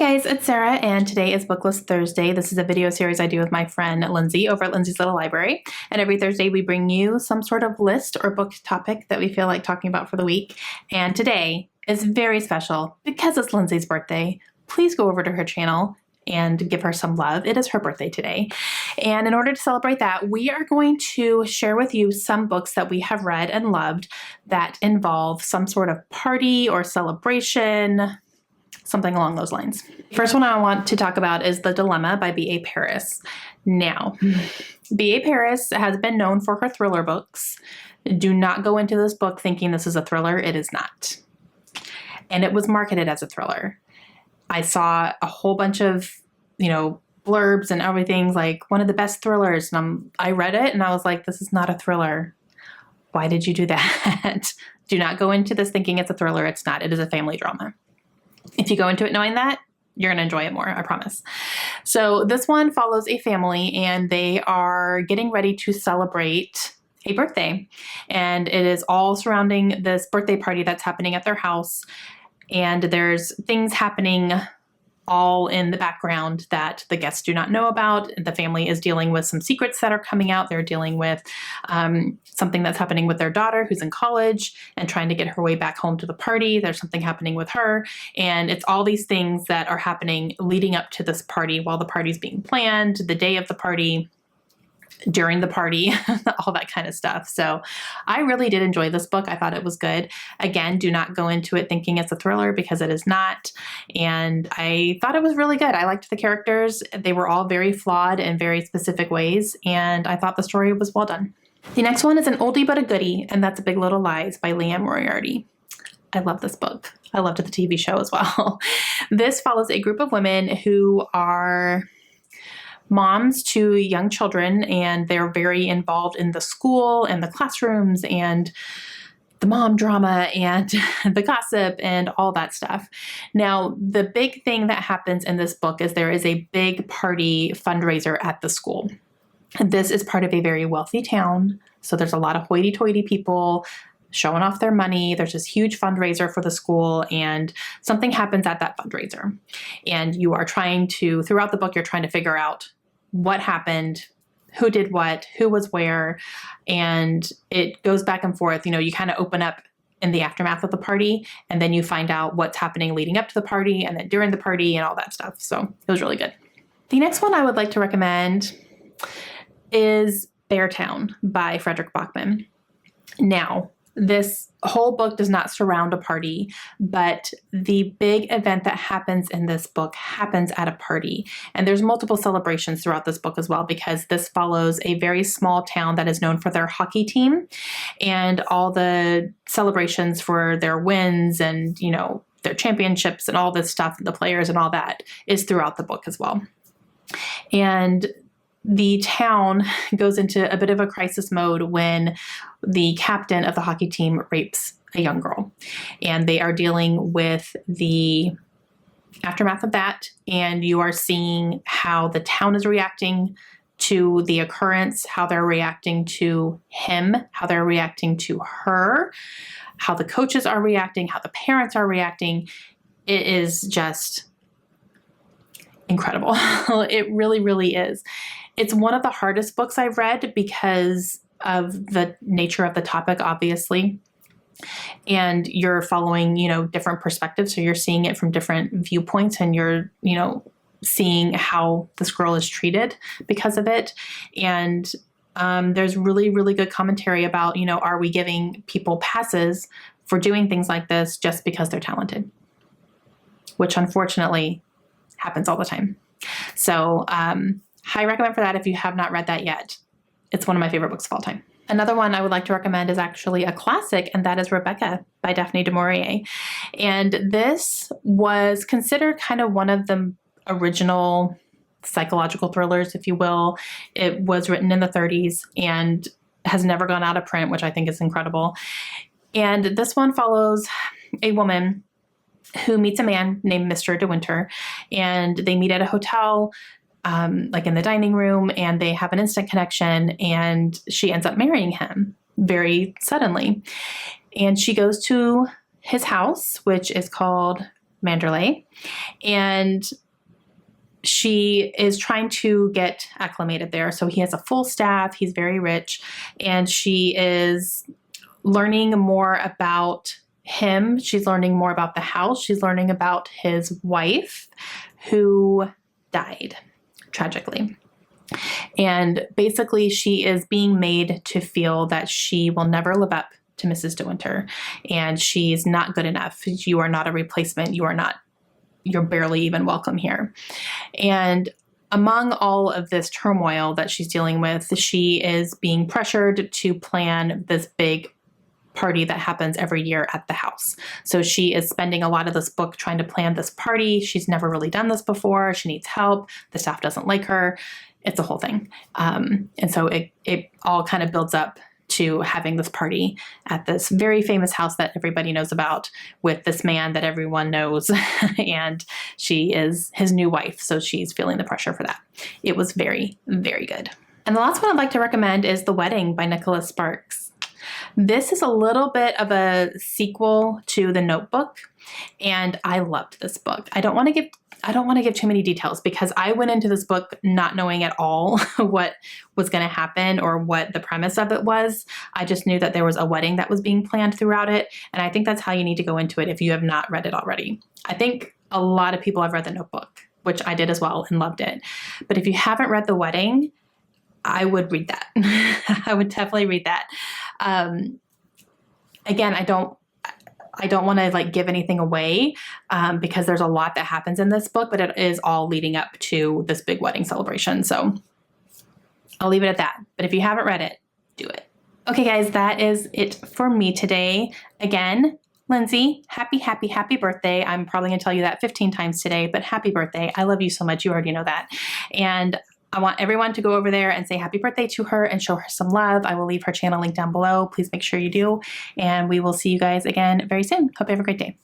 Guys, it's Sarah and today is Booklist Thursday. This is a video series I do with my friend Lindsey over at Lindsey's Little Library. And every Thursday we bring you some sort of list or book topic that we feel like talking about for the week. And today is very special because it's Lindsey's birthday. Please go over to her channel and give her some love. It is her birthday today. And in order to celebrate that, we are going to share with you some books that we have read and loved that involve some sort of party or celebration, something along those lines. First one I want to talk about is The Dilemma by B.A. Paris. Now, B.A. Paris has been known for her thriller books. Do not go into this book thinking this is a thriller. It is not. And it was marketed as a thriller. I saw a whole bunch of, blurbs and everything like one of the best thrillers. And I read it and I was like, this is not a thriller. Why did you do that? Do not go into this thinking it's a thriller. It's not. It is a family drama. If you go into it knowing that, you're going to enjoy it more, I promise. So this one follows a family and they are getting ready to celebrate a birthday. And it is all surrounding this birthday party that's happening at their house. And there's things happening all in the background that the guests do not know about. The family is dealing with some secrets that are coming out. They're dealing with something that's happening with their daughter who's in college and trying to get her way back home to the party. There's something happening with her. And it's all these things that are happening leading up to this party while the party's being planned, the day of the party, during the party, all that kind of stuff. So I really did enjoy this book. I thought it was good. Again, do not go into it thinking it's a thriller because it is not. And I thought it was really good. I liked the characters. They were all very flawed in very specific ways. And I thought the story was well done. The next one is an oldie but a goodie, and that's Big Little Lies by Liane Moriarty. I love this book. I loved the TV show as well. This follows a group of women who are moms to young children, and they're very involved in the school and the classrooms and the mom drama and the gossip and all that stuff. Now, the big thing that happens in this book is there is a big party fundraiser at the school. This is part of a very wealthy town, so there's a lot of hoity-toity people showing off their money. There's this huge fundraiser for the school, and something happens at that fundraiser. And you are trying to, throughout the book, you're trying to figure out what happened, who did what, who was where, and it goes back and forth. You kind of open up in the aftermath of the party, and then you find out what's happening leading up to the party and then during the party and all that stuff. So it was really good. The next one I would like to recommend is Beartown by Frederick Bachman. Now, this whole book does not surround a party, but the big event that happens in this book happens at a party. And there's multiple celebrations throughout this book as well, because this follows a very small town that is known for their hockey team, and all the celebrations for their wins and, their championships and all this stuff, the players and all that is throughout the book as well. And the town goes into a bit of a crisis mode when the captain of the hockey team rapes a young girl. And they are dealing with the aftermath of that. And you are seeing how the town is reacting to the occurrence, how they're reacting to him, how they're reacting to her, how the coaches are reacting, how the parents are reacting. It is just incredible. It really, really is. It's one of the hardest books I've read because of the nature of the topic, obviously. And you're following, different perspectives. So you're seeing it from different viewpoints, and you're, seeing how this girl is treated because of it. And there's really, really good commentary about, are we giving people passes for doing things like this just because they're talented? Which unfortunately happens all the time. So, high recommend for that if you have not read that yet. It's one of my favorite books of all time. Another one I would like to recommend is actually a classic, and that is Rebecca by Daphne du Maurier. And this was considered kind of one of the original psychological thrillers, if you will. It was written in the 30s and has never gone out of print, which I think is incredible. And this one follows a woman who meets a man named Mr. De Winter, and they meet at a hotel, like in the dining room, and they have an instant connection, and she ends up marrying him very suddenly. And she goes to his house, which is called Manderley. And she is trying to get acclimated there. So he has a full staff. He's very rich. And she is learning more about him. She's learning more about the house. She's learning about his wife who died tragically. And basically, she is being made to feel that she will never live up to Mrs. De Winter, and she's not good enough. You are not a replacement. You're barely even welcome here. And among all of this turmoil that she's dealing with, she is being pressured to plan this big party that happens every year at the house. So she is spending a lot of this book trying to plan this party. She's never really done this before. She needs help. The staff doesn't like her. It's a whole thing. And so it all kind of builds up to having this party at this very famous house that everybody knows about with this man that everyone knows. And she is his new wife. So she's feeling the pressure for that. It was very, very good. And the last one I'd like to recommend is The Wedding by Nicholas Sparks. This is a little bit of a sequel to The Notebook, and I loved this book. I don't want to give too many details because I went into this book not knowing at all what was going to happen or what the premise of it was. I just knew that there was a wedding that was being planned throughout it, and I think that's how you need to go into it if you have not read it already. I think a lot of people have read The Notebook, which I did as well and loved it. But if you haven't read The Wedding, I would read that. I would definitely read that. Again, I don't want to like give anything away because there's a lot that happens in this book, but it is all leading up to this big wedding celebration. So I'll leave it at that. But if you haven't read it, do it. Okay, guys, that is it for me today. Again, Lindsey, happy, happy, happy birthday. I'm probably going to tell you that 15 times today, but happy birthday. I love you so much. You already know that. And I want everyone to go over there and say happy birthday to her and show her some love. I will leave her channel link down below. Please make sure you do. And we will see you guys again very soon. Hope you have a great day.